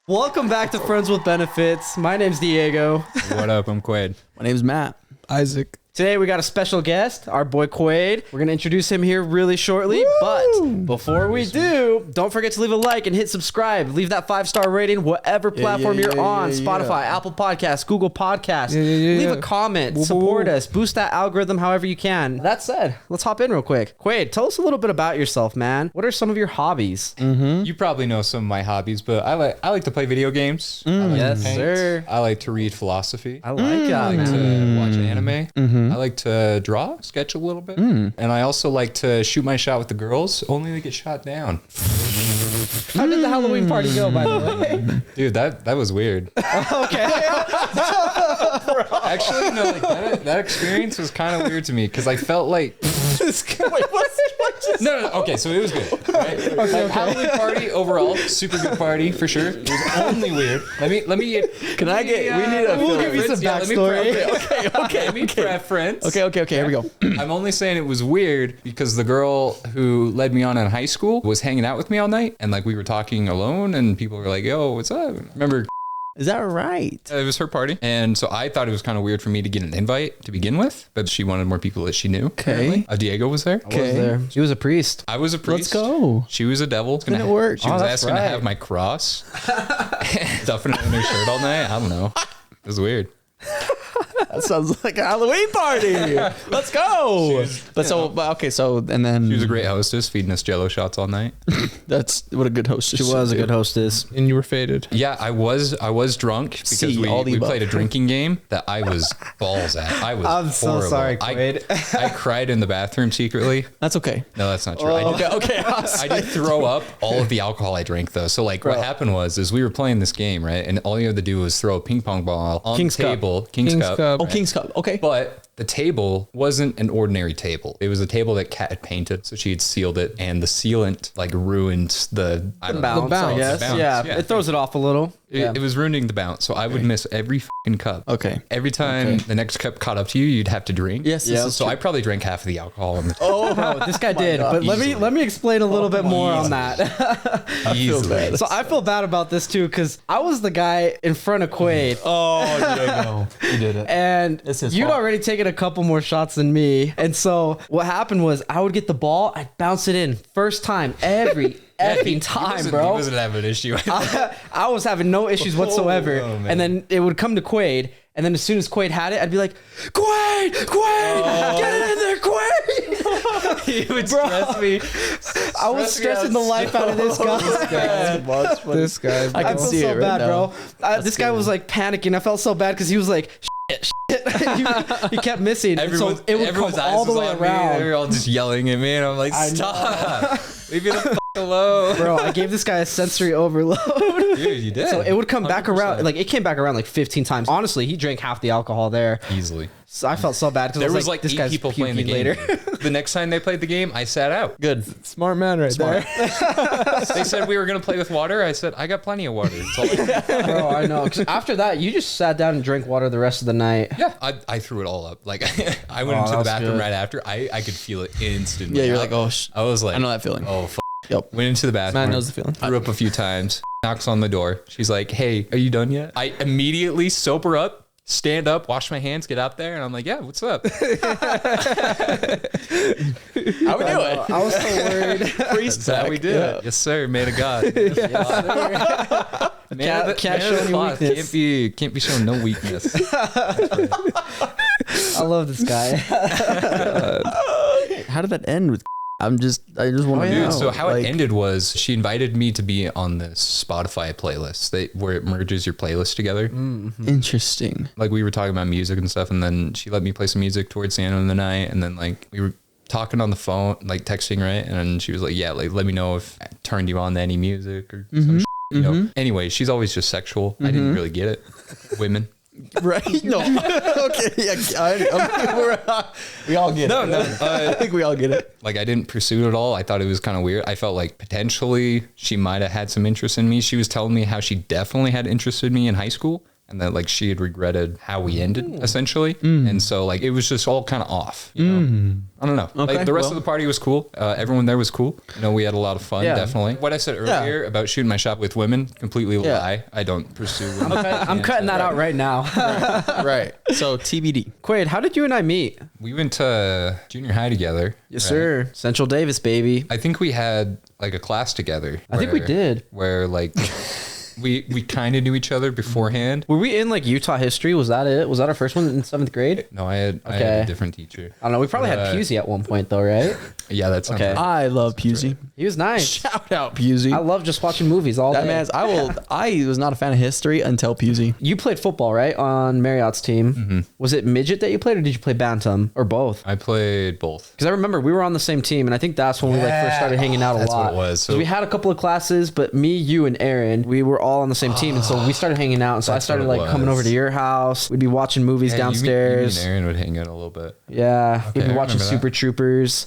Welcome back to Friends with Benefits. My name's Diego. What up? I'm Quaid. My name's Matt. Isaac. Today we got a special guest, our boy Quaid. We're going to introduce him here really shortly. Woo! But before we do, don't forget to leave a like and hit subscribe. Leave that 5-star rating, whatever platform you're on. Spotify, Apple Podcasts, Google Podcasts. Leave a comment. Support us. Boost that algorithm however you can. That said, let's hop in real quick. Quaid, tell us a little bit about yourself, man. What are some of your hobbies? You probably know some of my hobbies, but I like to play video games. I like Yes, to paint. sir. I like to read philosophy. I like that, I like man. to watch anime. I like to draw, sketch a little bit. And I also like to shoot my shot with the girls, only to get shot down. How did the Halloween party go, by the way? Dude, that was weird. Okay. Actually, no, like that experience was kind of weird to me because I felt like... No, okay, so it was good. Right? Halloween party overall, super good party for sure. It was only weird. Let me. Can I get? We need a. We'll give you some backstory. Let me preference. Okay. Here we go. I'm only saying it was weird because the girl who led me on in high school was hanging out with me all night, and like we were talking alone, and people were like, "Yo, what's up?" Remember? Is that right? It was her party, and so I thought it was kind of weird for me to get an invite to begin with, but she wanted more people that she knew. Okay. Diego was there. I was there. He was a priest. I was a priest. Let's go. She was a devil. Then it worked. She was that's asking to right. have my cross, stuffing it in her shirt all night. I don't know. It was weird. That sounds like a Halloween party. Let's go. And then She was a great hostess, feeding us Jello shots all night. That's what a good hostess. She was a good hostess. And you were faded. Yeah, I was drunk because See, all the we above. played a drinking game that I was balls at. I was I'm so horrible. sorry, Quaid. I cried in the bathroom secretly. That's okay. No, that's not true. Okay. I did throw up all of the alcohol I drank though. So like what happened was we were playing this game, right? And all you had to do was throw a ping pong ball on King's the Cup. table. King's Cup. Oh, King's Cup. Okay. But the table wasn't an ordinary table. It was a table that Kat had painted. So she had sealed it, and the sealant like ruined the Bounce, I guess. bounce, Yeah, yeah. it throws it off a little. It was ruining the bounce. So I would miss every fucking cup. Okay. Every time the next cup caught up to you, you'd have to drink. Yes. Yeah. This is So true. I probably drank half of the alcohol. Bro, this guy did. But let me explain a little bit more on that. Easily. So I feel bad about this too because I was the guy in front of Quaid. Oh, you did it. And It's his you'd fault. already taken a couple more shots than me. And so what happened was I would get the ball, I'd bounce it in first time every effing time, bro. He wasn't having an issue. I was having no issues whatsoever. Oh, man. And then it would come to Quaid. And then as soon as Quaid had it, I'd be like, Quaid, get it in there, Quaid. He would stress me. I was stressing the life out of this guy. This guy. I I can feel see so it right bad, now. bro. This guy was like panicking. I felt so bad because he was like, shit. he kept missing. And so it would come everyone's eyes all the was way on me. around. They were all just yelling at me, and I'm like, I stop. Leave me the fuck alone. Bro, I gave this guy a sensory overload. Dude, you did. So it would come back 100%. around. Like, it came back around like 15 times. Honestly, he drank half the alcohol there. Easily. So I felt so bad because There I was like this 8 guy's people playing the puking game. later. The next time they played the game, I sat out. Good. Smart man right there. They said we were going to play with water. I said, I got plenty of water. That's all I need. Bro, I know. 'Cause after that, you just sat down and drank water the rest of the night. Yeah, I threw it all up. Like I went Oh, into that the was bathroom good. right after. I could feel it instantly. Yeah, you're like, oh, I was like, I know that feeling. oh, f-. Yep. Went into the bathroom. Matt knows the feeling. Threw up a few times. Knocks on the door. She's like, hey, are you done yet? I immediately sober up, stand up, wash my hands, get out there. And I'm like, yeah, what's up? How we do it? I was so worried. That's how we did it. Yes, sir. Man of God. Man of Can't show the any cloth. weakness. Can't be showing no weakness. I love this guy. How did that end with? I just want to know. Dude, so how like, it ended was she invited me to be on this Spotify playlist where it merges your playlist together. Interesting. Like we were talking about music and stuff, and then she let me play some music towards the end of the night, and then like we were talking on the phone, like texting, right? And then she was like, yeah, like let me know if I turned you on to any music or some shit, you know. Anyway, she's always just sexual. I didn't really get it. Women. Right? No. Okay. Yeah. We all get it. No. I think we all get it. Like I didn't pursue it at all. I thought it was kind of weird. I felt like potentially she might have had some interest in me. She was telling me how she definitely had interest in me in high school, and that like she had regretted how we ended essentially. And so like it was just all kind of off, you know? I don't know. Okay, Like the rest of the party was cool. Everyone there was cool. You know, we had a lot of fun, definitely. What I said earlier about shooting my shot with women, completely lie. I don't pursue women. I'm cutting that out right now. Right. So TBD. Quaid, how did you and I meet? We went to junior high together. Yes, sir. Central Davis, baby. I think we had like a class together. I think we did. Where like we kind of knew each other beforehand. Were we in like Utah history? Was that it? Was that our first one in 7th grade? No, I had a different teacher. I don't know. We probably had Pusey at one point though, right? Yeah, that's Okay. I love Pusey. He was nice. Shout out Pusey. I love just watching movies all That day. man's. I was not a fan of history until Pusey. You played football, right? On Marriott's team. Was it midget that you played, or did you play bantam, or both? I played both. Because I remember we were on the same team, and I think that's when we like first started hanging out a That's lot. what it was. So we had a couple of classes, but me, you, and Aaron, we were all on the same team, and so we started hanging out. And so I That's started what it like coming was. over to your house. We'd be watching movies Yeah, downstairs. You and Aaron would hang out a little bit. Yeah, we'd Okay, be I watching remember that. Super Troopers.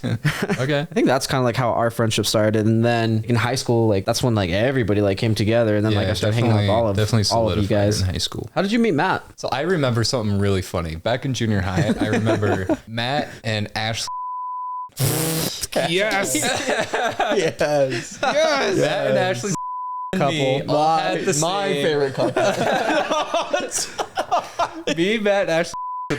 Okay. I think that's kind of like how our friendship started, and then in high school, like that's when like everybody like came together, and then like I started hanging out with all of you solidified guys. in high school. How did you meet Matt? So I remember something really funny. Back in junior high, I remember Matt and Ashley. Yes. Yes. Matt and Ashley couple. All had the My same- favorite couple. Me, Matt, and Ashley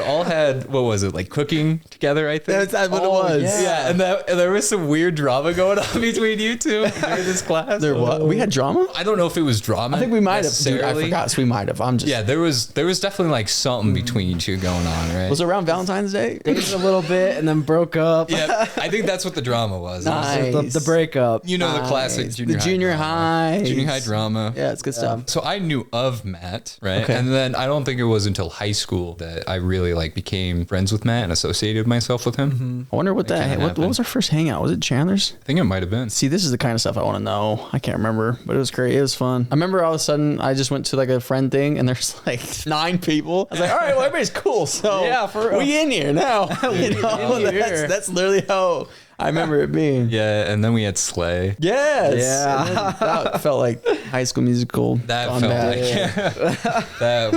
all had, what was it, like cooking together, I think? That's what it was. Yeah, and there was some weird drama going on between you two during this class. There what? We had drama? I don't know if it was drama. I think we might have. Dude, I necessarily. forgot. So we might have. I'm just. Yeah, there was definitely like something between you two going on, right? Was it around Valentine's Day? Dated a little bit, and then broke up. Yeah, I think that's what the drama was. It was Nice. The breakup. you know, the classic Nice. junior The high junior drama. high. Junior high drama. Yeah, it's good stuff. So I knew of Matt, right? Okay. And then I don't think it was until high school that I really like became friends with Matt and associated myself with him. I wonder what That that. kinda What happened. was our first hangout? Was it Chandler's? I think it might have been. See, this is the kind of stuff I want to know. I can't remember, but it was great. It was fun. I remember all of a sudden I just went to like a friend thing, and there's like 9 people. I was like, all right, well everybody's cool, so Yeah, for real. we in here now. You know, in here. that's literally how I remember it being. Yeah, and then we had Slay. Yes. Yeah. And then that felt like High School Musical. That gone felt bad. like that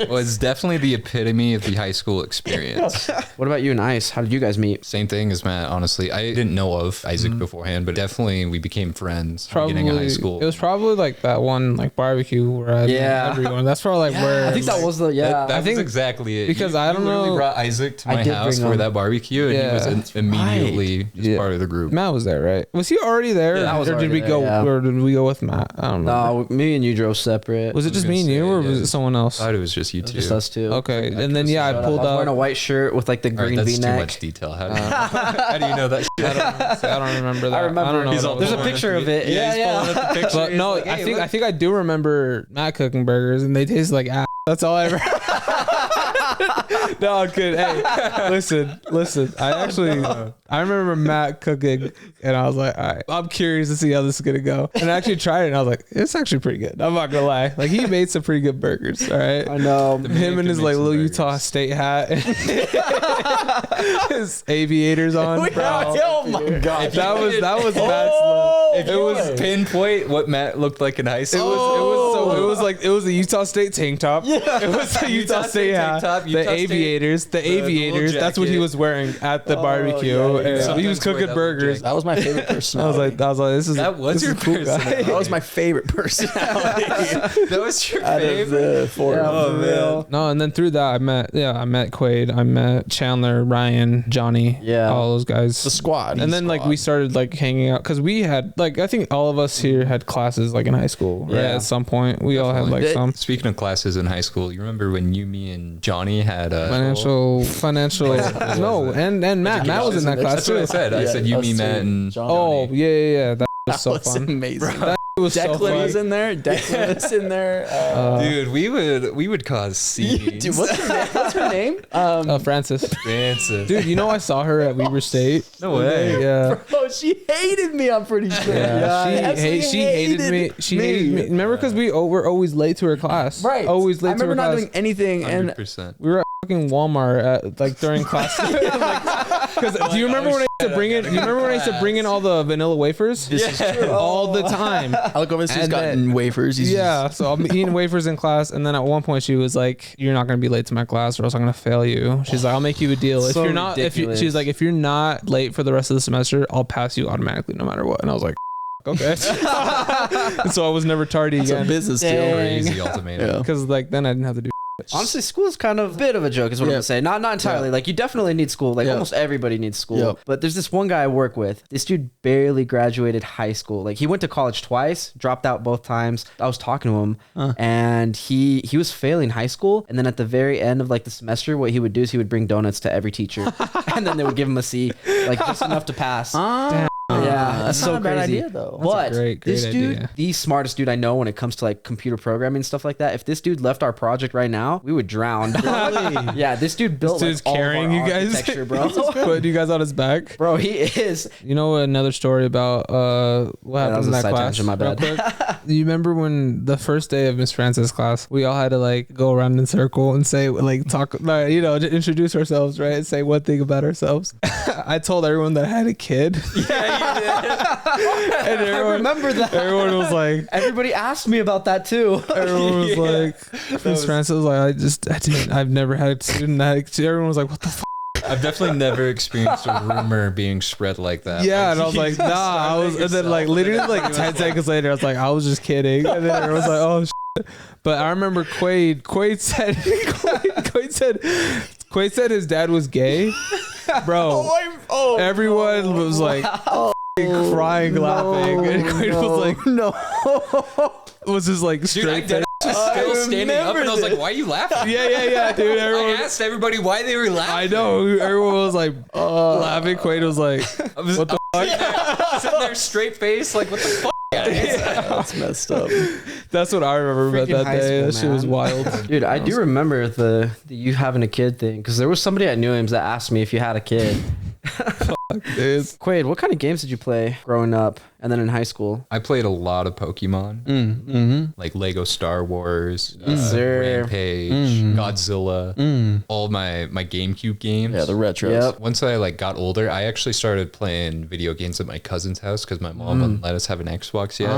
was definitely the epitome of the high school experience. What about you and Ice? How did you guys meet? Same thing as Matt, honestly. I didn't know of Isaac beforehand, but definitely we became friends beginning of high school. It was probably like that one like barbecue where I Yeah. met everyone. That's probably like where I think that was the That I think- was exactly it. because You- I don't you literally know- brought Isaac to I my did house bring for him. that barbecue, and Yeah. he was immediately just Yeah. part of the group. Matt was there, right? Was he already there, Yeah, I was or did already we there, go? yeah. Or did we go with Matt? I don't know. No, me and you drove separate. Was it just me and you, or was it someone I else? thought it was just you two. just us two? Okay, and then yeah, I I pulled was wearing a up. white shirt with like the All right, green that's too V-neck. much detail. How do you know that shit? I don't remember that. I remember. don't know. He's what all it There's a was. picture of it. Yeah, he's pulling up the picture. But He's no, like, "Hey, look." I think I do remember Matt cooking burgers, and they taste like ass. That's all I ever. No, I'm kidding. Hey, listen. I remember Matt cooking, and I was like, all right, I'm curious to see how this is gonna go. And I actually tried it, and I was like, it's actually pretty good. I'm not gonna lie. Like he made some pretty good burgers. All right. I know. Him and his can like make some little burgers. Utah State hat, his aviators on. Bro. Oh my god. That was Matt's look. If you was pinpoint what Matt looked like in high school, It was a Utah State tank top. Yeah, it was a Utah State hat. tank top, The Utah State, aviators, the little aviators. That's what he jacket. was wearing at the barbecue. yeah, And yeah. he was Sometimes wear cooking that burgers. That was my favorite person. I was like, this is That was this your is a cool guy. personality. that was my favorite personality. that was your Out of favorite. the four. Yeah, Oh, for man. real. No, and then through that, I met Quaid, I met Chandler, Ryan, Johnny, Yeah. all those guys. The squad. And then like we started like hanging out because we had like I think all of us here had classes like in high school. Right? Yeah. At some point, we all had like some Speaking of classes in high school, you remember when me, and Johnny had a financial. No, and Matt was in that class That's what I too. said. I said you, me, Matt, and Oh yeah. That was so That was fun. amazing. That was so Declan fun. was in there. Declan was in there. dude, we would cause scenes. Dude, what's her name? Francis. Francis. Dude, you know I saw her at Weber State. No way. Yeah. Bro, she hated me. I'm pretty sure. She hated me. She hated me. Remember, because we were always late to her class. Right. Always late I to her remember not class. doing anything, and 100%. We were at fucking Walmart at like during class. Because do you remember when I used to bring in? You remember when I used to bring in all the vanilla wafers? This is true. All the time. I look over and she's And gotten wafers. He's Yeah, so I'm eating wafers in class, and then at one point she was like, "You're not gonna be late to my class, or else I'm gonna fail you." She's like, "I'll make you a deal. If So you're not, ridiculous. she's like, if you're not late for the rest of the semester, I'll pass you automatically, no matter what." And I was like, "Okay." And so I was never tardy It's a again, business deal. Dang. Crazy ultimatum. Yeah. because like then I didn't have to do. Honestly, school is kind of a bit of a joke, is what I'm Yeah. gonna say. Not entirely. Yeah. Like, you definitely need school. Like, Yeah. almost everybody needs school. Yep. But there's this one guy I work with. This dude barely graduated high school. Like, he went to college twice, dropped out both times. I was talking to him, and he was failing high school. And then at the very end of like the semester, what he would do is he would bring donuts to every teacher, and then they would give him a C, like just enough to pass. Yeah, that's so not a bad crazy. idea though. But great this dude, idea. the smartest dude I know when it comes to like computer programming and stuff like that. If this dude left our project right now, we would drown. Yeah, this dude built This dude's like all carrying of our you guys, architecture, bro. putting you guys on his back. Bro, he is. You know another story about what that happened was in a that side class? tangent, my real bad. quick? You remember when the first day of Miss Francis' class, we all had to like go around in a circle and say like talk, you know, to introduce ourselves, right? Say one thing about ourselves. I told everyone that I had a kid. Yeah, you did. And I remember that. everyone was like, Everybody asked me about that too. everyone was like, Miss Francis was like, I've never had a student that. Everyone was like, what the fuck? I've definitely never experienced a rumor being spread like that. Yeah, and I was like, nah, I was, and then like literally like 10 seconds later, I was like, I was just kidding, and then everyone was like, oh shit. But I remember Quaid said his dad was gay, bro. Everyone was like crying, laughing, and Quaid was like, no. was just like Dude, straight. I was still standing up, and I was like, "Why are you laughing?" Yeah, dude. I Everyone, asked everybody why they were laughing. I know. Everyone was like laughing. Quaid was like, what the fuck? Sitting there straight face, like, "What the fuck?" That's messed up. That's what I remember about Freaking that high day. school, That shit was man. wild. Dude, I do remember the you having a kid thing, because there was somebody at New Ames that asked me if you had a kid. Dude. Quaid, what kind of games did you play growing up and then in high school? I played a lot of Pokemon, like Lego Star Wars, sir. Rampage, Godzilla, all my GameCube games. Yeah, the retros. Yep. Once I like got older, I actually started playing video games at my cousin's house because my mom wouldn't let us have an Xbox yet.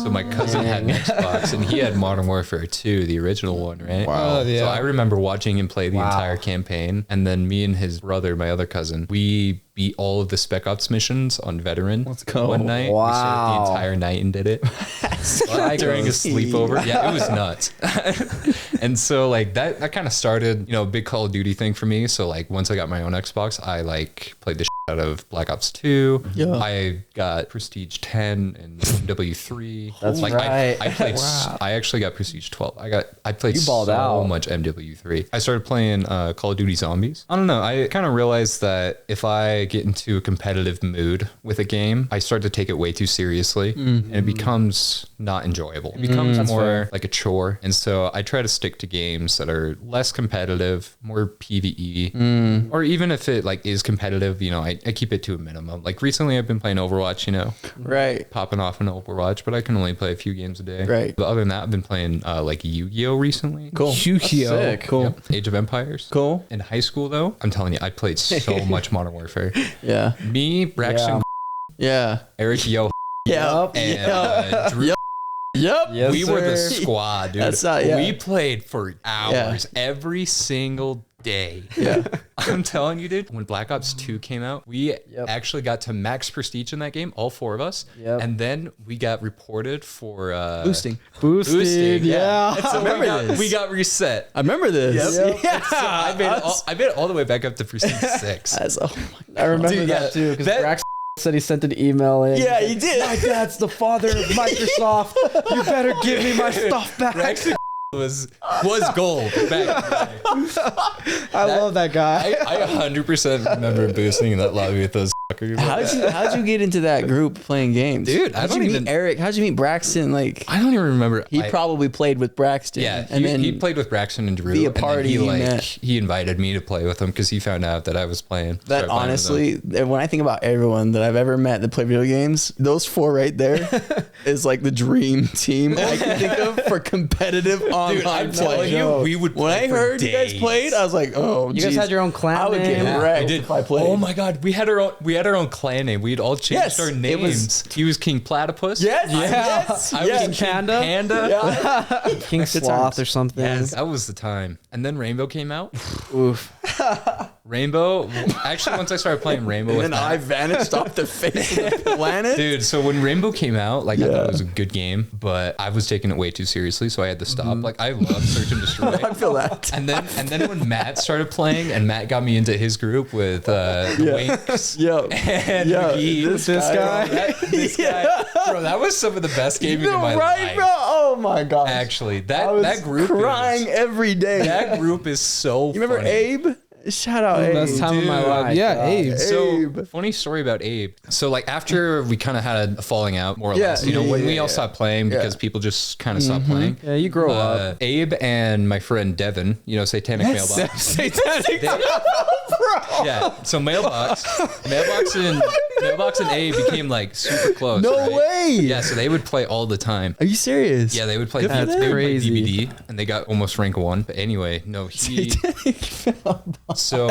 So my cousin had an Xbox, and he had Modern Warfare 2, the original one, right? Wow. So I remember watching him play the entire campaign, and then me and his brother, my other cousin, we beat all of the Spec Ops missions on Veteran. Let's go. One night, we stayed Wow. the entire night and did it during a sleepover. Yeah, it was nuts. And so like that kind of started, you know, a big Call of Duty thing for me. So like once I got my own Xbox, I like played the shit out of Black Ops 2. Yeah. I got Prestige 10 and MW3. That's like right. I played. I actually got Prestige 12. I played You balled so out. much MW3. I started playing Call of Duty Zombies. I don't know. I kind of realized that if I get into a competitive mood with a game, I start to take it way too seriously, and it becomes not enjoyable. It becomes more like a chore. And so I try to stick to games that are less competitive, more PvE, or even if it like is competitive, you know, I keep it to a minimum. Like recently I've been playing Overwatch, you know, Right. popping off in Overwatch, but I can only play a few games a day. Right. But other than that, I've been playing like Yu-Gi-Oh recently. Cool. Yu-Gi-Oh. sick. Cool. Yep. Age of Empires. Cool. In high school, though, I'm telling you, I played so much Modern Warfare. Yeah. Me, Braxton, Yeah. Eric, Yo, Yeah. and Drew. Yep. Yep. Yes, We were the sir. squad, dude. That's not- yeah. We played for hours every single day. Yeah. I'm telling you, dude, when Black Ops 2 came out, we actually got to max prestige in that game, all four of us. Yep. And then we got reported for Boosting. Boosted, yeah. And so I remember this. we got reset. I remember this. Yep. Yeah. So I made it all the way back up to prestige 6. That's, oh my I remember Dude, that yeah, too, because that- Brax said he sent an email in. Yeah, He's he like, did. My dad's the father of Microsoft. You better give me my stuff back. Braxton was gold back in the day. I love that guy. I 100% remember boosting in that lobby with those How'd you get into that group playing games? Dude, how'd you meet Eric? How'd you meet Braxton? Like, I don't even remember. He probably played with Braxton. Yeah, and then he played with Braxton and Drew. Via party, he invited me to play with him because he found out that I was playing. That honestly, when I think about everyone that I've ever met that play video games, those 4 right there is like the dream team I can think of for competitive online Dude, I'm play. telling you, we would play When I for heard days. you guys played, I was like, oh, You guys had your own clan I would name? get wrecked if I played. Oh my god, we had our own clan name. We'd all changed our names. He was King Platypus. Yes. I was King Panda. Yeah. King Sloth or something. Yes, that was the time. And then Rainbow came out. Oof. Rainbow. Actually, once I started playing Rainbow, And then I vanished off the face of the planet. dude. So when Rainbow came out, like I thought it was a good game, but I was taking it way too seriously, so I had to stop. Like I love Search and Destroy. I feel that. And then when Matt started playing, and Matt got me into his group with the Winks and McGee. This guy, bro, that was some of the best gaming in my life. Bro? Oh my gosh. Actually, I was that group crying every day. That group is so. You remember funny. Abe? Shout out Abe. Best time of my Dude, life. Yeah, Abe. So funny story about Abe. So like after we kind of had a falling out, more or less, you know, when we all stopped playing because people just kind of stopped playing. Yeah, you grow up. Abe and my friend Devin, you know, Satanic Mailbox. Satanic. Yeah. So Mailbox and Abe became like super close. No right? way. Yeah. So they would play all the time. Are you serious? Yeah, they would play. That's They would play crazy. DVD, and they got almost rank 1. But anyway, no, So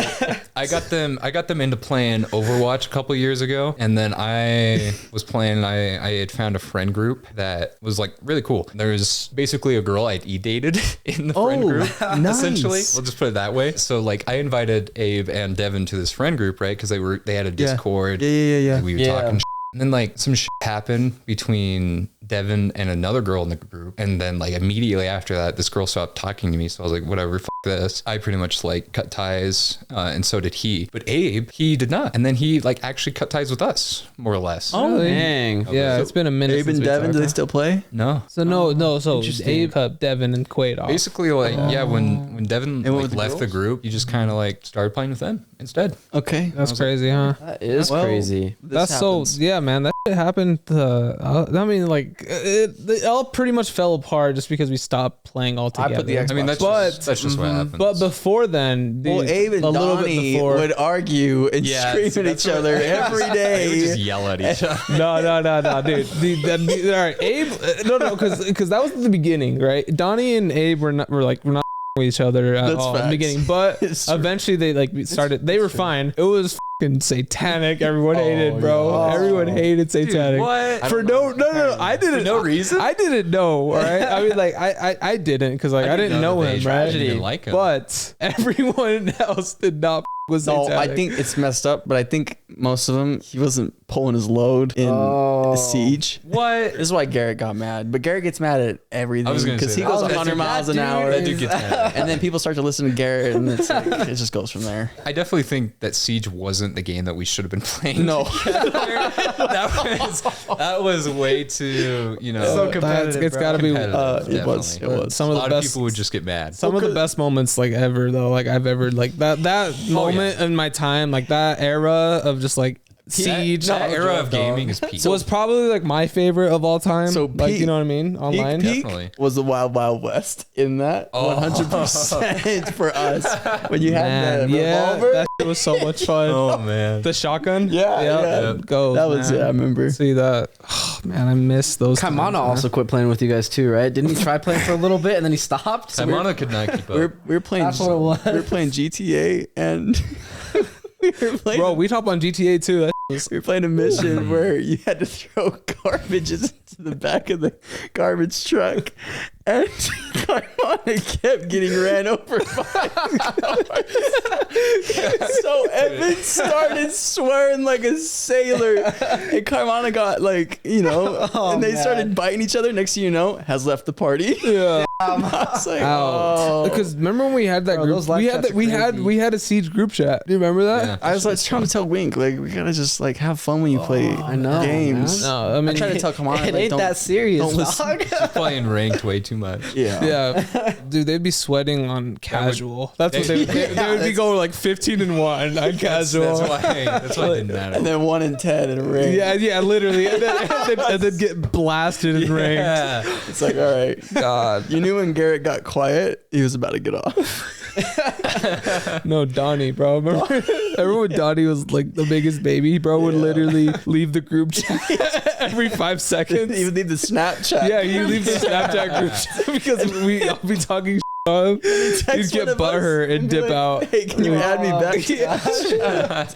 I got them into playing Overwatch a couple years ago, and then I was playing. I had found a friend group that was like really cool. There was basically a girl I'd dated in the friend group. nice. Essentially, we'll just put it that way. So like I invited Abe and Devin to this friend group, right? Because they had a Discord. Yeah. Like, we would talk and shit. And then like some shit happened between Devin and another girl in the group. And then like immediately after that, this girl stopped talking to me. So I was like, whatever, f this. I pretty much like cut ties and so did he. But Abe, he did not. And then he like actually cut ties with us, more or less. Oh, dang. Yeah, it's been a minute. Abe since and we Devin, talked. do they still play? No. So no. So Interesting. Abe cut Devin and Quaid off. Basically like, yeah, when Devin And what like, with the left the girls? group, you just kind of like started playing with them instead. Okay. That's crazy, huh? That is Well, crazy. This happens. Yeah, man. That shit happened. I mean, like it all pretty much fell apart just because we stopped playing altogether. I put the Xbox. I mean, that's just what happens. But before then, Well, dude, Abe and a little bit Donnie before. would argue and scream at that's each what- other every They would just day. yell at each other. No, dude. All right, Abe. No, because that was the beginning, right? Donnie and Abe were not with each other at That's all in the facts. beginning, but It's true. eventually they like started. They were fine. It was fucking satanic. Everyone hated, bro. yeah. Everyone hated satanic. What? For no. I didn't. For no reason? I didn't know. All right. I mean, like I didn't because like I didn't know him, right? I didn't like him. But everyone else did not with No, satanic. I think it's messed up, but I think most of them, he wasn't pulling his load in Siege. What? This is why Garrett got mad. But Garrett gets mad at everything I was gonna because say he that. goes That 100 dude- miles an that hour. That dude gets mad. And then people start to listen to Garrett, and it's like, it just goes from there. I definitely think that Siege wasn't the game that we should have been playing. No. that was way too, you know. So competitive, it's bro. got to be competitive, it was. definitely. It was. some A of lot the of best. people would just get mad. Some of the best moments like ever though, like I've ever like that moment in my time, like that era of just like Siege. That era of gaming is peak. was probably like my favorite of all time. So like peak- you know what I mean? Online. Peak Definitely. was the Wild Wild West in that 100% for us. When you had Man, the yeah, revolver. that shit was so much fun. Oh man. The shotgun. Yeah. Go. That was it, I remember. See that? Oh, man, I miss those. Kaimana times, man. also quit playing with you guys too, right? Didn't he try playing for a little bit and then he stopped? Simona could not keep up. we were playing. That's what it was. We were playing GTA and we were playing. Bro, we hop on GTA too. That was We were playing a mission where you had to throw garbages into the back of the garbage truck, and Carmona kept getting ran over by cars. So Evan started swearing like a sailor, and Carmona got like, and they started biting each other. Next thing you know, has left the party. yeah. I was like, Out. oh. Because remember when we had that Bro, group? those live We had chats that. are crazy. We had a Siege group chat. Do you remember that? Yeah. I was like trying to tell Wink, like, we gotta just like have fun when you play I know, games. man. No, I mean, I try to tell Kamana, It like, ain't don't- that serious, don't listen. dog. She's playing ranked way too too much. Yeah. Dude, they'd be sweating on casual. That's what they would be going like 15-1 on casual. That's why it didn't matter. And then 1 in 10 in a ring. Yeah, literally. And then get blasted in ranked. Yeah. It's like, all right. God. You knew when Garrett got quiet, he was about to get off. No, Donnie, bro. Remember when Donnie was like the biggest baby? Bro would literally leave the group chat every 5 seconds. He would leave the Snapchat. Yeah, you leave the Snapchat group chat because we all be talking on him. He'd get butthurt and dip out. Hey, can you add me back to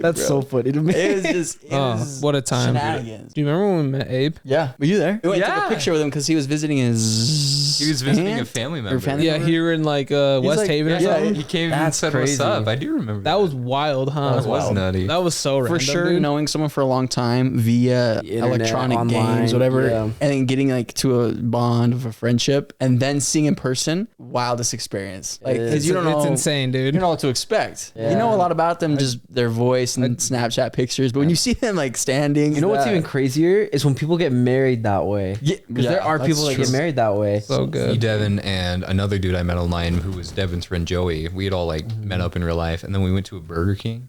That's so funny to me. It was just, what a time. Shenanigans. Do you remember when we met Abe? Yeah. Were you there? We went and took Yeah. a picture with him because he was visiting his... He was visiting aunt a family or member. family Yeah, member? here in like West like- Haven or yeah, something. He came and That's said crazy. what's up. I do remember That was wild, huh? That was nutty. That was so random, For sure, dude. knowing someone for a long time via The internet, electronic online, games, whatever, yeah. and then getting like to a bond of a friendship, and then seeing in person, wildest experience. Like, because you don't know, It's insane, dude. you don't know what to expect. Yeah. You know a lot about them, just their voice and Snapchat pictures, but when you see them like standing, You know what's even crazier is when people get married that way. Because there are people that get married that way. So Me, good. Devin, and another dude I met online who was Devin's friend Joey. We had all like met up in real life, and then we went to a Burger King.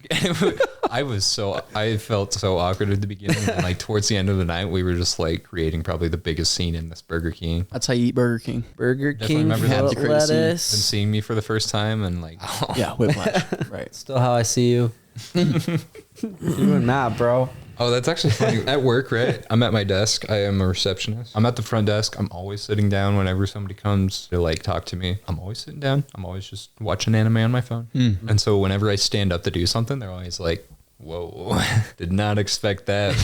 I felt so awkward at the beginning, and like towards the end of the night, we were just like creating probably the biggest scene in this Burger King. That's how you eat Burger King. Burger Definitely King, remember that. foot The crazy scene. Been lettuce. seeing me for the first time, and like, Yeah, whiplash. Right. Still how I see you. You're doing mad, bro. oh, that's actually funny. At work, right? I'm at my desk. I am a receptionist. I'm at the front desk. I'm always sitting down whenever somebody comes to like talk to me. I'm always sitting down. I'm always just watching anime on my phone. And so whenever I stand up to do something, they're always like, whoa, did not expect that,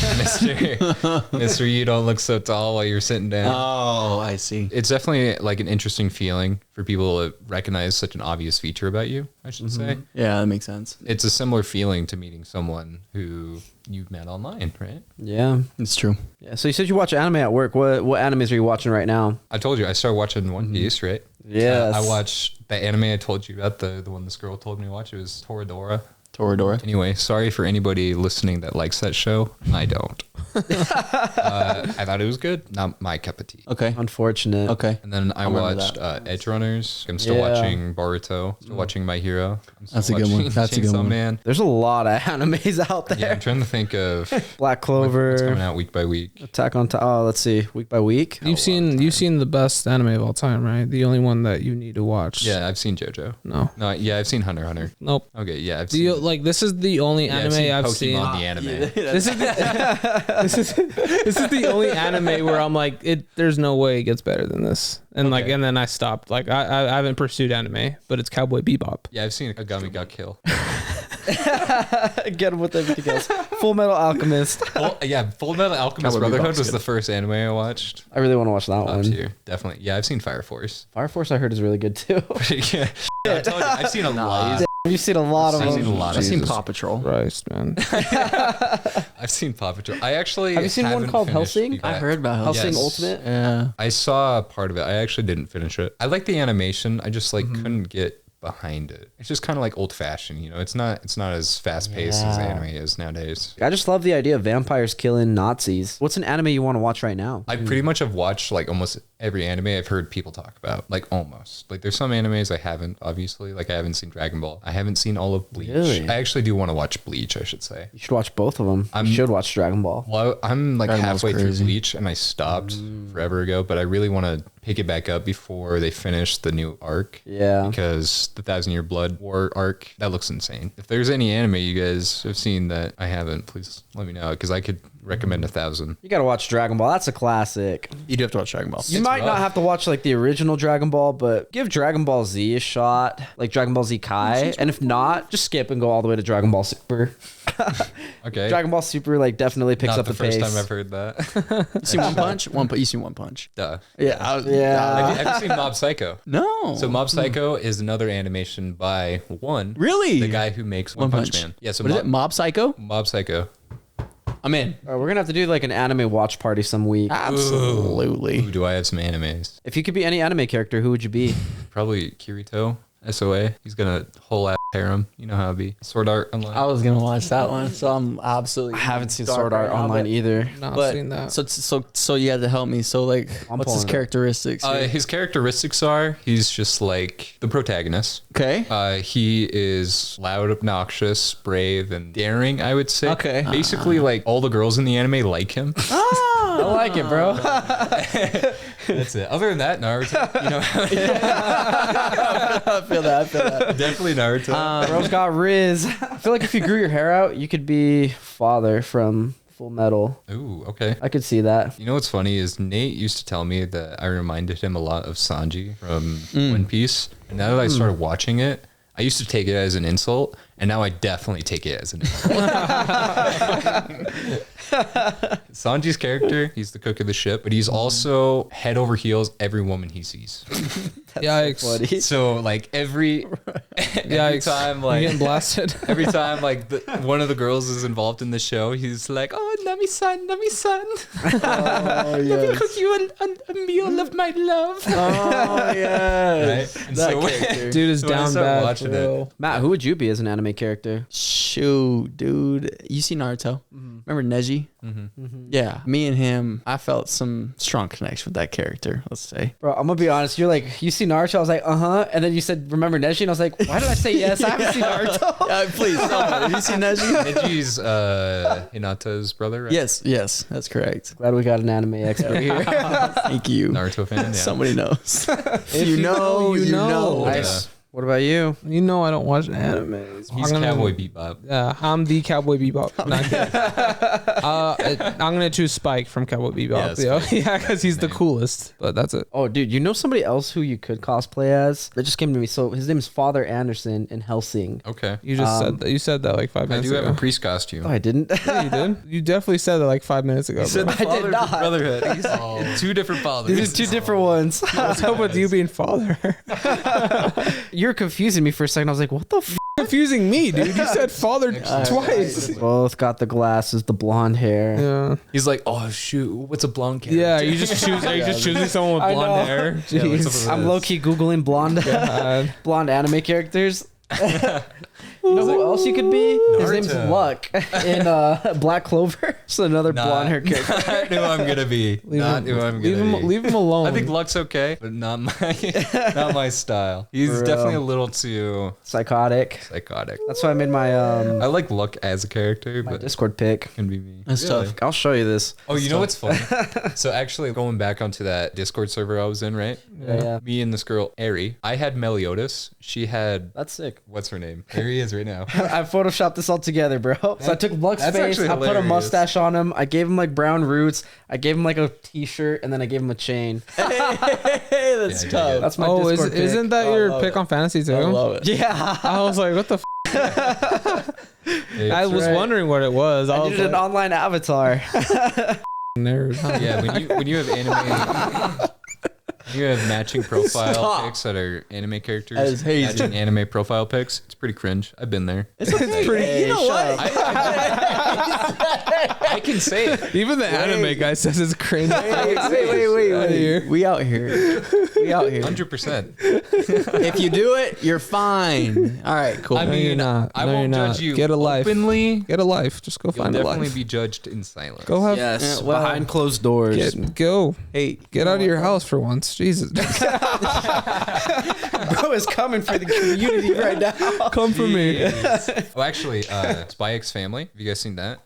Mister, you don't look so tall while you're sitting down. Oh, I see. It's definitely like an interesting feeling for people to recognize such an obvious feature about you, I should say. Yeah, that makes sense. It's a similar feeling to meeting someone who you've met online, right? Yeah. It's true. Yeah. So you said you watch anime at work. What animes are you watching right now? I told you, I started watching One Piece, right? Yes. I watched the anime I told you about, the one this girl told me to watch. It was Toradora. Toradora. Anyway, sorry for anybody listening that likes that show. I don't. I thought it was good. Not my cup of tea. Okay. Unfortunate. Okay. And then I remember watched Edge Runners. I'm still Yeah. watching Boruto. Still watching My Hero. I'm still That's a good one. watching That's a good Chainsaw one. Man. There's a lot of animes out there. Yeah, I'm trying to think of Black what's coming Clover, out week by week. Attack on Titan. Oh, let's see. Week by week. You've seen the best anime of all time, right? The only one that you need to watch. Yeah, I've seen JoJo. No. No, yeah, I've seen Hunter x Hunter. Nope. Okay, yeah, I've Do you seen. like this is the only anime I've Pokemon seen. the anime. This is this is the only anime where I'm like, there's no way it gets better than this. And like, and then I stopped. Like, I haven't pursued anime, but it's Cowboy Bebop. Yeah, I've seen Agami Got Kill. Get him with everything else. Full Metal Alchemist. Full Metal Alchemist Cowboy Brotherhood Bebop's was good. the first anime I watched. I really want to watch that Top one. tier, definitely. Yeah, I've seen Fire Force. Fire Force, I heard, is really good too. Yeah, I told you, I've seen a lot. You've seen a lot of I've them. seen a lot I've of seen these. Paw Patrol. Christ, man. I've seen Paw Patrol. I actually Have you seen one haven't called finished Hellsing? because- I heard about Hellsing Yes. Ultimate. Yeah. I saw part of it. I actually didn't finish it. I like the animation. I just like couldn't get behind it. It's just kind of like old fashioned, you know. It's not as fast paced as Yeah. anime is nowadays. I just love the idea of vampires killing Nazis. What's an anime you want to watch right now? I pretty much have watched like almost every anime I've heard people talk about. Like almost. Like there's some animes I haven't, obviously. Like I haven't seen Dragon Ball. I haven't seen all of Bleach. Really? I actually do want to watch Bleach, I should say. You should watch both of them. You should watch Dragon Ball. Well, I'm like Dragon Ball's halfway through crazy. Bleach and I stopped forever ago, but I really want to pick it back up before they finish the new arc. Yeah. Because the 1,000-Year Blood War arc, that looks insane. If there's any anime you guys have seen that I haven't, please let me know because I could recommend 1,000. You got to watch Dragon Ball. That's a classic. You do have to watch Dragon Ball. You might not rough. have to watch like the original Dragon Ball, but give Dragon Ball Z a shot, like Dragon Ball Z Kai. And if not, just skip and go all the way to Dragon Ball Super. Okay. Dragon Ball Super like definitely picks Not up the the first pace. time I've heard that. You seen One Punch? You seen One Punch? Duh. Yeah. Yeah. Have you seen Mob Psycho? No. So Mob Psycho is another animation by Really? the guy who makes One Punch Man. Yeah, so What is it? Mob Psycho? Mob Psycho. I'm in. All right, we're gonna have to do like an anime watch party some week. Absolutely. Ooh, do I have some animes? If you could be any anime character, who would you be? Probably Kirito, SOA. He's got a whole ass harem. You know how it be. Sword Art Online. I was gonna watch that one, so I'm absolutely. I haven't seen dark Sword Art right now, Online but- either. Not But seen that. so you had to help me. So like, I'm what's his pulling it up. characteristics? here? His characteristics are he's just like the protagonist. Okay. He is loud, obnoxious, brave, and daring, I would say. Okay. Basically, like all the girls in the anime like him. I like it, bro. That's it. Other than that, Naruto. You know, I feel that. definitely Naruto. Bro's got Riz. I feel like if you grew your hair out, you could be Father from Full Metal. Ooh, okay. I could see that. You know what's funny is Nate used to tell me that I reminded him a lot of Sanji from One Piece. And now that I started watching it, I used to take it as an insult, and now I definitely take it as an insult. Sanji's character, he's the cook of the ship, but he's also head over heels every woman he sees. Yikes. Buddy. So like every Yikes. time, You're like getting blasted. every time, like one of the girls is involved in the show, he's like, "Oh, Nami-san, Nami-san, Oh let me yes. cook you a meal of my love." Oh yes. Right? And That so- character. Dude is So when I down started bad. watching for it, real. Matt, who would you be as an anime character? Shoot, dude. You see Naruto? Remember Neji? Yeah. Me and him, I felt some strong connection with that character, let's say. Bro, I'm gonna be honest. You're like, you see Naruto? I was like, and then you said, remember Neji? And I was like, why did I say yes? I haven't seen Naruto. Please, have you seen Neji? Neji's Hinata's brother, right? Yes, that's correct. Glad we got an anime expert here. Thank you. Naruto fan. Yeah. Somebody knows. If you know, you know. Nice. What about you? You know I don't watch animes. He's Cowboy Bebop. Yeah, I'm the Cowboy Bebop. Not kidding. I'm gonna choose Spike from Cowboy Bebop. Yeah, Yeah, because he's the coolest. But that's it. Oh, dude, you know somebody else who you could cosplay as? That just came to me. So his name is Father Anderson in Helsing. Okay. You just said that. You said that like 5 I minutes do ago. have a priest costume. Oh, I didn't. Yeah, you did. You definitely said that like 5 minutes ago. Bro. I did not. Brotherhood. Two different fathers. These are two different ones. What's up with you being father? You're confusing me for a second. I was like, what the f? Confusing me, dude. You said father twice. Both got the glasses, the blonde hair. Yeah. He's like, oh shoot, what's a blonde character? Yeah, you just choose. Are you just choosing someone with I blonde know. hair? Yeah, what's up Jeez. with I'm this? low key Googling blonde God. blonde anime characters. You know who else you could be? His name's Naruto. Luck in Black Clover. So another blonde hair character. Not who I'm gonna be. Not who I'm gonna be. Leave him alone. I think Luck's okay, but not my style. He's For definitely a real. little too Psychotic. psychotic. That's why I made my I like Luck as a character, my but Discord pic. can be me. That's tough. I'll show you this. Oh, you know what's funny? So actually, going back onto that Discord server I was in, right? Yeah. Me and this girl, Ari. I had Meliodas. She had That's sick. what's her name? There he is right now. I photoshopped this all together, bro. So I took Luck's That's face, actually I put a hilarious. mustache on him, I gave him like brown roots, I gave him like a t-shirt, and then I gave him a chain. Hey, that's Yeah, tough. That's my Oh, Discord pic. isn't that I your love pick it. on fantasy too? I love it. Yeah. I was like, what the? I was right. wondering what it was. I was needed an like, online avatar. nerd. Huh? Yeah, when you have anime, you have matching profile Stop. pics that are anime characters. That is hazy. Matching anime profile pics. It's pretty cringe. I've been there. It's okay. pretty- You know what? I can say it. Even the anime guy says it's cringe. Wait. We out here. We out here. 100%. If you do it, you're fine. All right, cool. I No, mean, you're not. I No, won't you're judge not. you Get a life. openly. Get a life. Just go You'll find a definitely life. be judged in silence. Go have. Yes, Yeah, well, behind closed doors. Go. Hey, Get out of your house for once. Jesus. Bro is coming for the community right now. Come for me. Jeez. Oh, actually, Spy X Family. Have you guys seen that?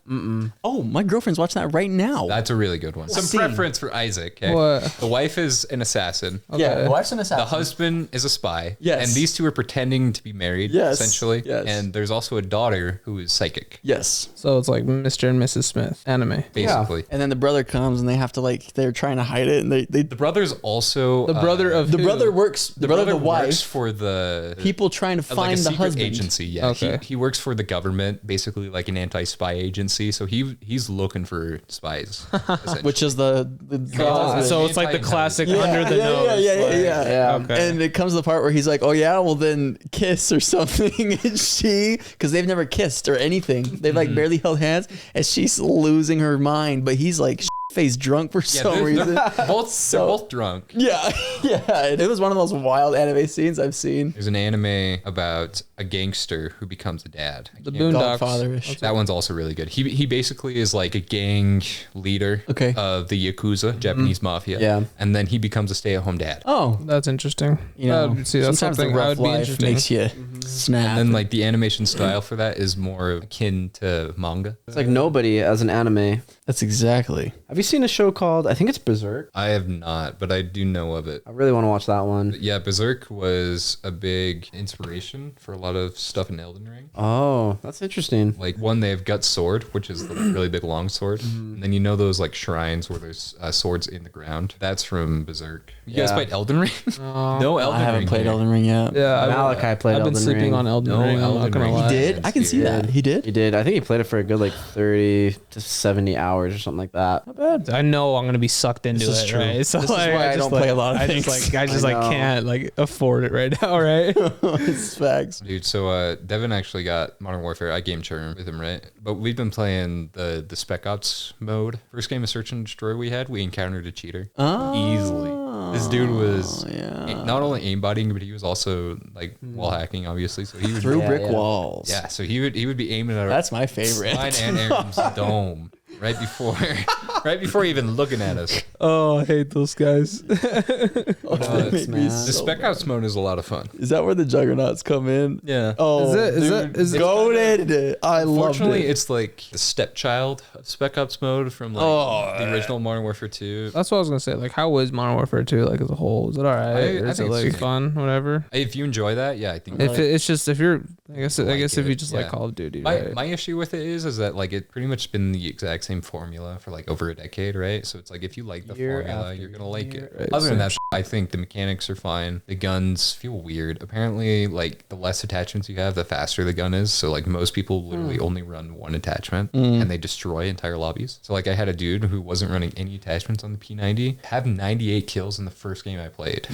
oh, my girlfriend's watching that right now. That's a really good one. Some Scene. preference for Isaac. Okay? What? The wife is an assassin. Yeah, the wife's an The assassin. husband is a spy. Yes. And these two are pretending to be married, Yes. essentially. Yes. And there's also a daughter who is psychic, Yes. So it's like Mr. and Mrs. Smith anime. basically. And then the brother comes and they have to they're trying to hide it and they The brother's also The brother of the who? brother works the brother the works wife for the people trying to like a find the secret husband. agency. Yeah, Okay. he works for the government, basically like an anti-spy agency. So he's looking for spies, essentially. Which is the husband. So it's like the classic under the nose. Yeah. Okay. And it comes to the part where he's like, "Oh yeah, well then kiss or something." And she, because they've never kissed or anything, they've like barely held hands, and she's losing her mind. But he's like, face drunk for some reason. They're both drunk. Yeah, yeah. It was one of those wild anime scenes I've seen. There's an anime about a gangster who becomes a dad. The Boondocks. Godfatherish. That one's also really good. He basically is like a gang leader of the Yakuza, Japanese mafia. Yeah. And then he becomes a stay-at-home dad. Oh, That's interesting. you know, That's sometimes something the that rough would be life interesting. makes you snap. And then like the animation style for that is more akin to manga. It's like Nobody as an anime. That's exactly. Have you seen a show called, I think it's Berserk? I have not, but I do know of it. I really want to watch that one. Yeah, Berserk was a big inspiration for a lot of stuff in Elden Ring. Oh, that's interesting. Like one, they have Gut Sword, which is the really big long sword. And then you know those like shrines where there's swords in the ground. That's from Berserk. You guys Yeah. played Elden Ring? No Elden I haven't Ring played here. Elden Ring yet. Yeah, Malachi played I've been Elden sleeping Ring. on Elden No Ring. I'm Elden not gonna Ring. lie. He did? I can see that. He did? He did. I think he played it for a good like 30 to 70 hours or something like that. Not bad. I know I'm gonna be sucked into This is it, true. right? So This is like, why I just don't play a lot of I things. just I know. can't like afford it right now, right? It's facts. Dude, so Devin actually got Modern Warfare. I game churn with him, right? But we've been playing the Spec Ops mode. First game of Search and Destroy we had, we encountered a cheater. Easily. This dude was not only aimbotting, but he was also like wall hacking, obviously. So he would Through Yeah, brick yeah. walls. Yeah, so he would be aiming at That's my favorite. mine and Aaron's dome right before even looking at us. Oh, I hate those guys. That made me man. so The Spec Ops mode is a lot of fun. Is that where the juggernauts come in? Yeah. Oh, Is it goated. I loved Fortunately, it. it's like the stepchild of Spec Ops mode from like the original Modern Warfare 2. That's what I was gonna say. Like, how was Modern Warfare 2 like as a whole? Is it all right? I Or is it think it's like just- fun? Whatever. If you enjoy that, yeah, I think If it's just if you're, I guess if it, you just like yeah. Call of Duty, My, right? my issue with it is that like it pretty much been the exact same formula for like over a decade, right? So it's like if you like the Year formula, after you're gonna like it. Right. Other than that, I think the mechanics are fine. The guns feel weird. Apparently, like the less attachments you have, the faster the gun is. So like most people literally only run one attachment and they destroy entire lobbies. So like I had a dude who wasn't running any attachments on the P90, have 98 kills in the first game I played.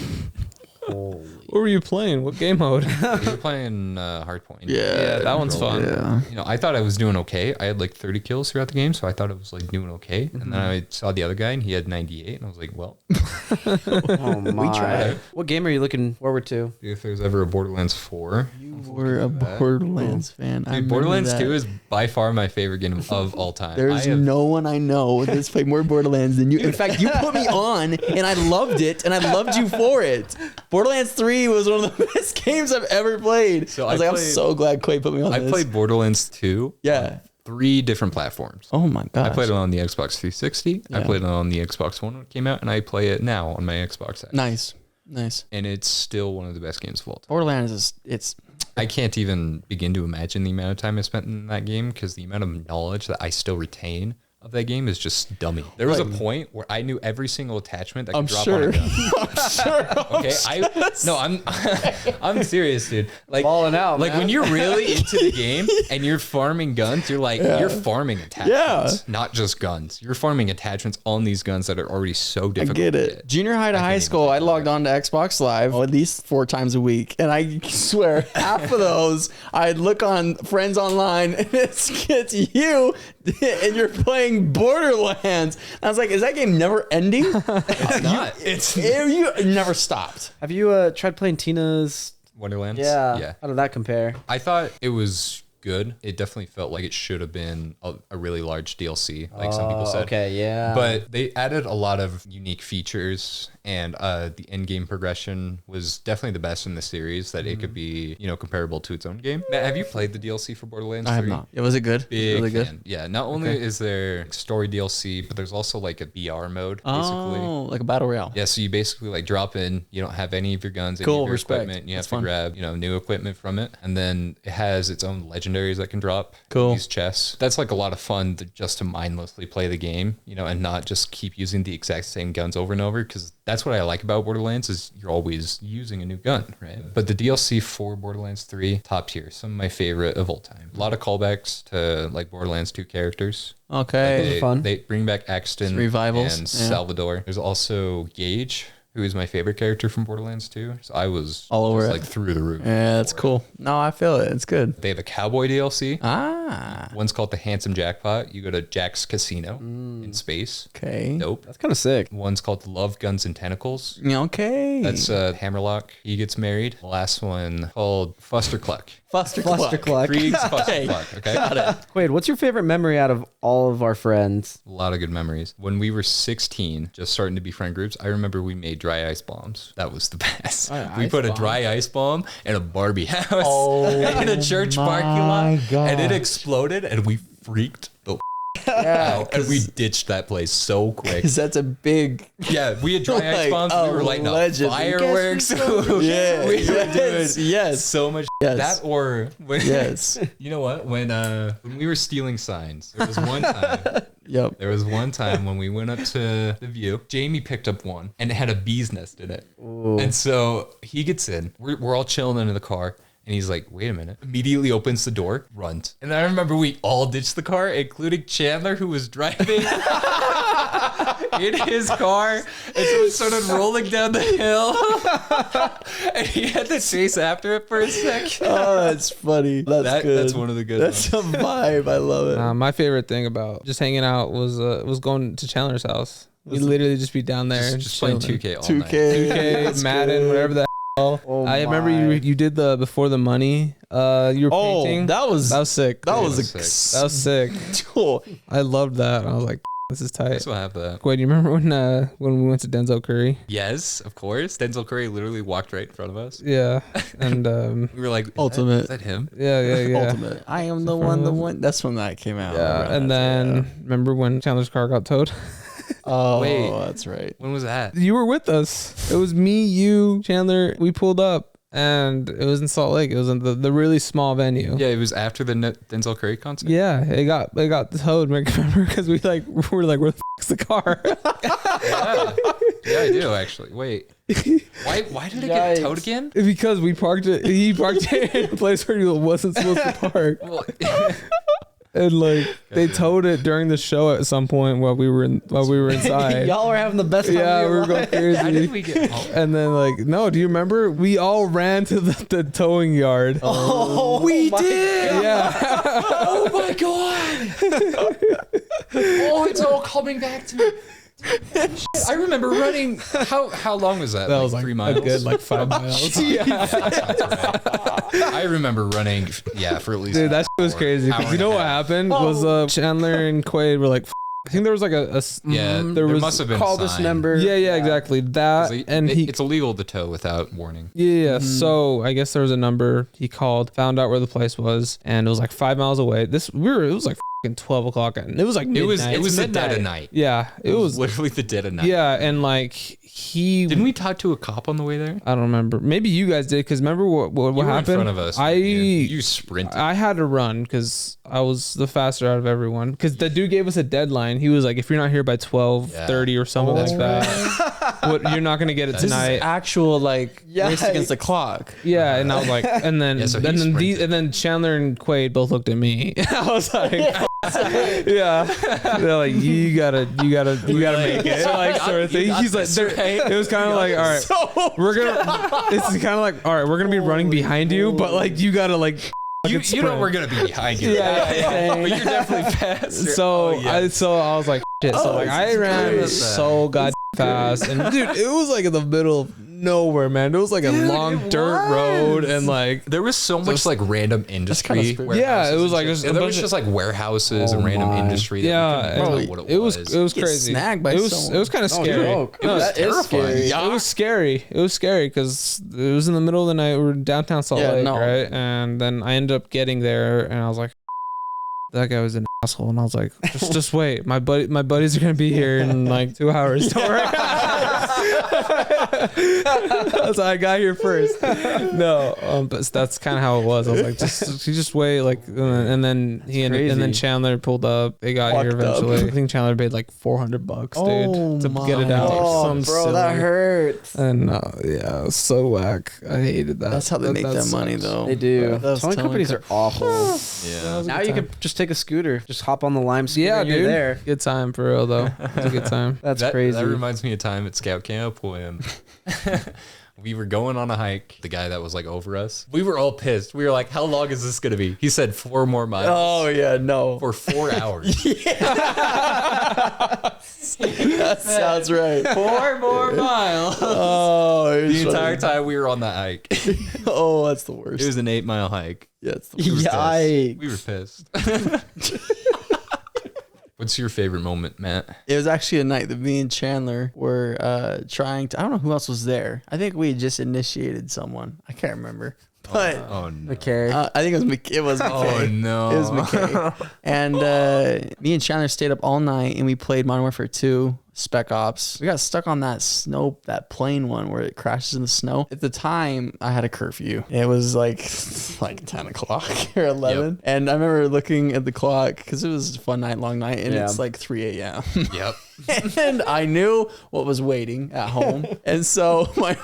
Holy. What were you playing? What game mode? We were playing Hardpoint. Yeah, that one's fun. Yeah. You know, I thought I was doing okay. I had like 30 kills throughout the game, so I thought I was like doing okay. And then I saw the other guy and he had 98, and I was like, well, Oh my. tried. What game are you looking forward to? if there's ever a Borderlands 4. We're a Borderlands fan. I Dude, remember Borderlands that. 2 is by far my favorite game of all time. There's I have- no one I know that's played more Borderlands than you. In fact, you put me on, and I loved it, and I loved you for it. Borderlands 3 was one of the best games I've ever played. So I was I like, I'm played- so glad Quaid put me on I this. played Borderlands 2 Yeah. 3 different platforms. Oh my god. I played it on the Xbox 360. I Yeah. played it on the Xbox One when it came out, and I play it now on my Xbox X. Nice. Nice. And it's still one of the best games of all time. Borderlands is it's I can't even begin to imagine the amount of time I spent in that game because the amount of knowledge that I still retain of that game is just dummy. There was a point where I knew every single attachment that could I'm drop sure. on a gun. I'm sure. Okay, I'm serious, dude. Like Balling out, like man. when you're really into the game and you're farming guns, you're like you're farming attachments, not just guns. You're farming attachments on these guns that are already so I difficult. get to it. get. Junior high to high even school, think I about logged on to Xbox Live at least 4 times a week, and I swear half of those I'd look on Friends Online, and it's you, and you're playing Borderlands. And I was like, is that game never ending? It's not. It's You never stopped. Have you tried playing Tina's? Wonderlands. Yeah. How did that compare? I thought it was good. It definitely felt like it should have been a really large DLC, like some people said. Okay, yeah. But they added a lot of unique features, and the end game progression was definitely the best in the series. That it could be, comparable to its own game. Matt, have you played the DLC for Borderlands? I have 3? not. Yeah, was it good? Big Really good. fan. Yeah. Not only is there story DLC, but there's also like a BR mode, basically. Oh, like a battle royale. Yeah, so you basically like drop in, you don't have any of your guns, any Cool, of your respect. equipment. You That's have to fun. grab, new equipment from it. And then it has its own legendaries that can drop. Cool. These chests. That's like a lot of fun just to mindlessly play the game, and not just keep using the exact same guns over and over, because that's what I like about Borderlands is you're always using a new gun, right? But the DLC for Borderlands 3, top tier. Some of my favorite of all time. A lot of callbacks to like Borderlands 2 characters. Okay. fun. They bring back Axton Revivals, and yeah. Salvador. There's also Gage, who is my favorite character from Borderlands 2. So I was All over just, it. like through the roof. Yeah, that's cool. No, I feel it. It's good. They have a cowboy DLC. Ah. One's called the Handsome Jackpot. You go to Jack's Casino in space. Okay. Nope. That's kind of sick. One's called Love, Guns, and Tentacles. Okay. That's Hammerlock. He gets married. The last one called Fustercluck. Cluck. Krieg's Fustercluck. Okay. Got it. Wait, what's your favorite memory out of all of our friends? A lot of good memories. When we were 16, just starting to be friend groups, I remember we made dry ice bombs. That was the best. We put a dry ice bomb in a Barbie house in a church parking lot, and it exploded, and we freaked the out, and we ditched that place so quick. Because that's a big. Yeah, we had dry ice bombs. We were lighting up legend. fireworks. Yeah. we were doing Yes. so much. Yes. That or when, Yes. you know what? When we were stealing signs, there was one time. Yep. There was one time when we went up to the view. Jamie picked up one, and it had a bee's nest in it. Ooh. And so he gets in. We're all chilling in the car. And he's like, wait a minute. Immediately opens the door, runs. And I remember we all ditched the car, including Chandler, who was driving in his car. And so it started rolling down the hill. And he had to chase after it for a sec. Oh, that's funny. That's good. That's one of the good That's ones. a vibe. I love it. My favorite thing about just hanging out was going to Chandler's house. We'd literally just be down there and Just playing chilling. 2K all 2K. night. 2K, That's Madden, good. whatever the hell. Oh I remember my. you did the before the money. You were painting. that was sick. that Yeah, was it was That was sick. cool. I loved that. I was like, this is tight. I still have that. Wait, do you remember when we went to Denzel Curry? Yes, of course. Denzel Curry literally walked right in front of us. Yeah, and We were like, Ultimate. Is that him? yeah. Ultimate. I am the one. That's when that came out. Yeah, and then remember when Chandler's car got towed? Oh, Wait. that's right. When was that? You were with us. It was me, you, Chandler. We pulled up, and it was in Salt Lake. It was in the really small venue. Yeah, it was after the Denzel Curry concert. Yeah, it got towed. Remember? Because we were like, where the f***'s the car? Yeah, I do actually. Wait, why did it get towed again? Because we parked it. He parked it in a place where he wasn't supposed to park. Well, And like they towed it during the show at some point while we were inside. Y'all were having the best time. Yeah, of we your were going life. crazy. how did we get home? And then like, no, do you remember? We all ran to the towing yard. Oh, We my did. Yeah. Oh my god. Oh, it's all coming back to me. I remember running. How long was that? That Like was like 3 miles. a good like 5 miles. I remember running. Yeah, for at least. Dude, that shit was crazy. 'Cause Hour you know and a what half. happened was Chandler and Quaid were like, I think there was like a Yeah, there there was must have been Call a this sign. number. yeah, exactly that, 'Cause and it's illegal to tow without warning. Yeah, so I guess there was a number he called, found out where the place was, and it was like 5 miles away. It was like fucking 12 o'clock, and it was like midnight. It was the dead of midnight. night. Yeah, it was. literally the dead of night. Yeah, and like he Didn't we talk to a cop on the way there? I don't remember. Maybe you guys did, because remember what You were happened? in front of us. You sprinted. I had to run because I was the faster out of everyone. Because the dude gave us a deadline. He was like, if you're not here by 12:30 or something like that, you're not gonna get it This is tonight. actual like race Yikes. against the clock. Yeah, and I was like, and then Yeah, so he and then sprinted. and then Chandler and Quaid both looked at me. I was like, yeah, they're like, you gotta make it, like sort of thing. He's like, it was kind of like, all right, we're gonna. It's kind of like, all right, we're gonna be running behind you, but like you gotta like. You know we're gonna be behind you. Yeah. But you're definitely faster. So Oh, yeah. I was like, shit. So like I ran so goddamn fast, and dude, it was like in the middle of nowhere, man. It was like a long dirt road, and like There was so much like random industry. spooky. warehouses Yeah, it was and like shit. just a And there was bunch just like warehouses and random industry. That Yeah, we couldn't bro, tell what it was Get crazy. snagged by it was someone. it was kind of scary. joke. It was That is terrifying. scary. It was scary. It was scary because it was in the middle of the night. We were in downtown Salt Yeah, Lake, no. right? And then I ended up getting there, and I was like, that guy was an asshole. And I was like, just wait. My buddies are gonna be here in like 2 hours. Don't worry. So I got here first. No, but that's kind of how it was. I was like, just wait. Like, and then he ended, and then crazy. Chandler pulled up. They got here Walked up. eventually. I think Chandler paid like $400, dude, Oh to my get it out. Oh, Some bro, that silly- hurts. And yeah, it was so whack. I hated that. That's how they make that money, sucks. though. They do. Those Towing companies are awful. Yeah. Now you could just take a scooter, just hop on the Lime scooter. Yeah, and you're dude. there. Good time for real though. It's a good time. That's That crazy. reminds me of time at Scout Camp when swim. We were going on a hike. The guy that was like over us, we were all pissed. We were like, how long is this going to be? He said 4 more miles. Oh, yeah, no. For 4 hours. That sounds right. 4 more miles. Oh, The entire time we were on that hike. Oh, that's the worst. It was an 8-mile hike. Yeah, it's the worst. Yikes. We were pissed. What's your favorite moment, Matt? It was actually a night that me and Chandler were trying to. I don't know who else was there. I think we had just initiated someone. I can't remember. But Oh no. Okay. I think it was McKay. Oh no. It was McKay. And me and Chandler stayed up all night and we played Modern Warfare 2 Spec Ops. We got stuck on that that plane one where it crashes in the snow. At the time, I had a curfew. It was like 10 o'clock or 11. Yep. And I remember looking at the clock because it was a fun night, long night, and Yeah. it's like 3 a.m. Yep. And I knew what was waiting at home. And so I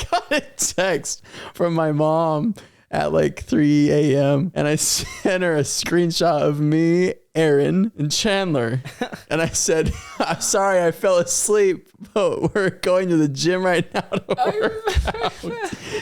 got a text from my mom at like 3 a.m. and I sent her a screenshot of me, Aaron, and Chandler. And I said, I'm sorry I fell asleep, but we're going to the gym right now to work out.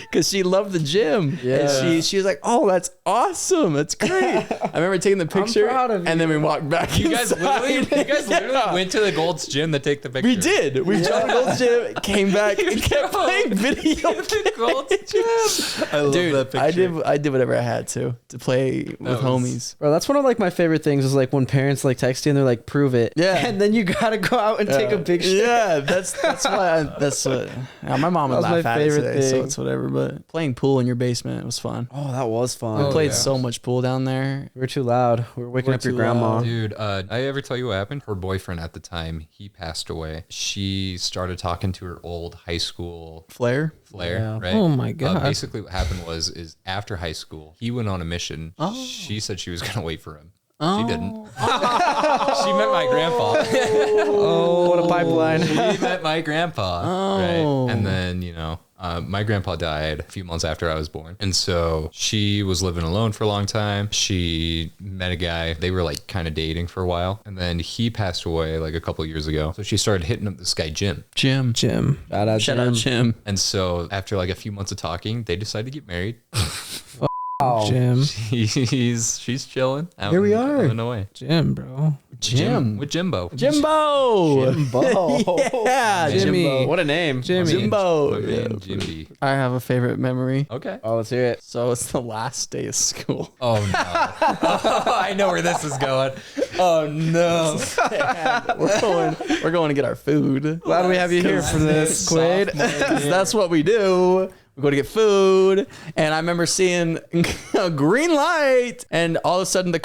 Because she loved the gym. Yeah. And she was like, oh, that's awesome. That's great. I remember taking the picture proud of and then we walked back You guys literally Yeah. went to the Gold's Gym to take the picture. We did. We joined Gold's Gym, came back, and kept playing video games. Gold's Gym. I love Dude, that picture. I did whatever I had to play with was- homies. Bro, that's one of like my favorite things is like when parents like text you and they're like, prove it. Yeah. And then you gotta go out and take a picture. Yeah, that's why that's what my mom would That was laugh my at it favorite today, so thing. it's whatever. But playing pool in your basement was fun. Oh, that was fun. We played yeah. so much pool down there. We were too loud. We were waking We're up your too grandma. loud. Dude, I ever tell you what happened? Her boyfriend at the time, he passed away. She started talking to her old high school Flair. Flair, Yeah. right? Oh my God. Basically, what happened is after high school, he went on a mission. Oh. She said she was gonna wait for him. Oh. She didn't. She met my grandpa. Oh, what a pipeline. She met my grandpa. Oh. Right? And then, my grandpa died a few months after I was born. And so she was living alone for a long time. She met a guy. They were like kind of dating for a while. And then he passed away like a couple years ago. So she started hitting up this guy, Jim. Jim. Shout out, Shout out Jim. And so after like a few months of talking, they decided to get married. Jim. She's chilling. Out Here we in are. Illinois. Jim, bro. Jim. With Jimbo. Jimbo. Jimbo. Yeah, Jimmy. Jimbo. What a name. Jimmy. Jimbo. My man, Yeah. Jimby. I have a favorite memory. Okay. Oh, let's hear it. So it's the last day of school. Oh no. I know where this is going. Oh no. We're going to get our food. Glad we have you here for this, Quaid. That's what we do. We go to get food, and I remember seeing a green light, and all of a sudden the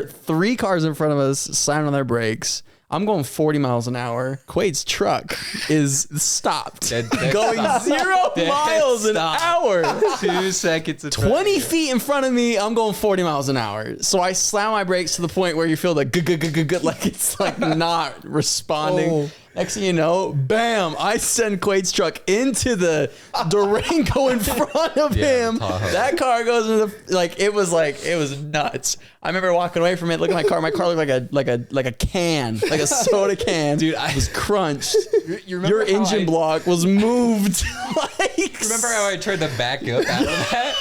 3 cars in front of us slammed on their brakes. I'm going 40 miles an hour. Quaid's truck is stopped, Dead going stop. 0 Dead miles an stop. hour. 2 seconds of 20 feet in front of me, I'm going 40 miles an hour. So I slam my brakes to the point where you feel like like it's like not responding. Oh. Next thing you know, bam, I send Quaid's truck into the Durango in front of Yeah, him. Tahoe. That car goes into it was nuts. I remember walking away from it, looking at my car. My car looked like a can, like a soda can. Dude, it was crunched. You remember Your how engine block was moved. Remember how I tried to back up out of that?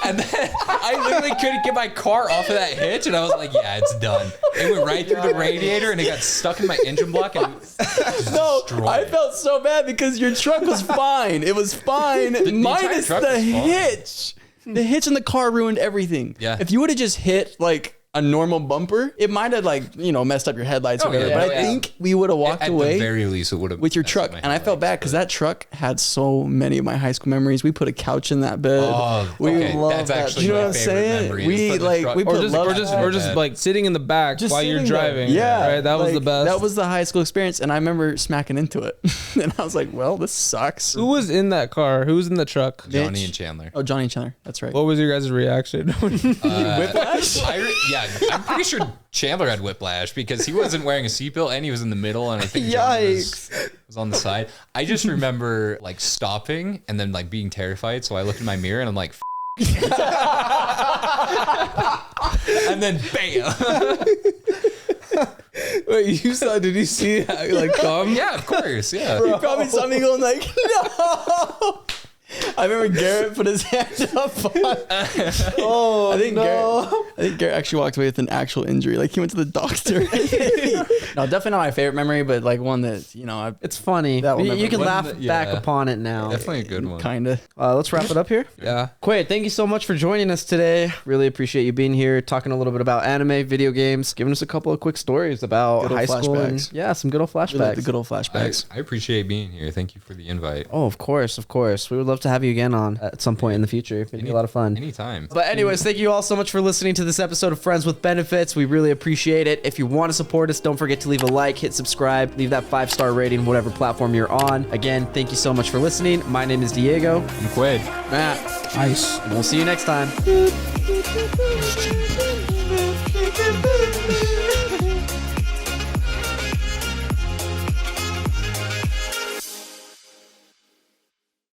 And then I literally couldn't get my car off of that hitch, and I was like, yeah, it's done. It went right through the radiator, and it got stuck in my engine block, and it just No, destroyed I it. felt so bad because your truck was fine. It was fine, minus truck the was fine. hitch. The hitch in the car ruined everything. Yeah. If you would have just hit like a normal bumper, it might have messed up your headlights or Oh, yeah, whatever. But yeah. I think we would have walked At away the very least, it would have with your truck. And I felt bad because that truck had so many of my high school memories. We put a couch in that bed. Oh, we okay. love That's that. actually You know my what I'm favorite saying? memory is We putting the like truck- we put Or just, love or in just, that. or just like sitting in the back Just while you're sitting there. driving. Yeah, Right. That was the best. That was the high school experience, and I remember smacking into it, and I was like, "Well, this sucks." Who was in that car? Who was in the truck? Johnny Mitch. and Chandler. Oh, Johnny and Chandler. That's right. What was your guys' reaction? Whiplash? I'm pretty sure Chandler had whiplash because he wasn't wearing a seatbelt and he was in the middle, and I think Johnny was on the side. I just remember like stopping and then like being terrified, so I looked in my mirror and I'm like, and then bam. Wait, you saw? Did you see how you like come? Yeah, of course. Yeah. He probably saw me going like, no. I remember Garrett put his hand up. Oh, I think Garrett actually walked away with an actual injury. Like he went to the doctor. No, definitely not my favorite memory, but like one that, you know, It's funny. That will You never- can One laugh that- back yeah. upon it now. Definitely a good one. kind of. Let's wrap it up here. Yeah. Quaid, thank you so much for joining us today. Really appreciate you being here, talking a little bit about anime, video games, giving us a couple of quick stories about Good old high school. And, flashbacks. yeah, some good old We like flashbacks. the good old flashbacks. I appreciate being here. Thank you for the invite. Oh, of course, of course. We would love to have you again on at some point in the future. It'd be a lot of fun. Anytime. But anyways, thank you all so much for listening to this episode of Friends with Benefits. We really appreciate it. If you want to support us, don't forget to leave a like, hit subscribe, leave that 5-star rating, whatever platform you're on. Again, thank you so much for listening. My name is Diego. I'm Quaid. Matt. Nice. And we'll see you next time.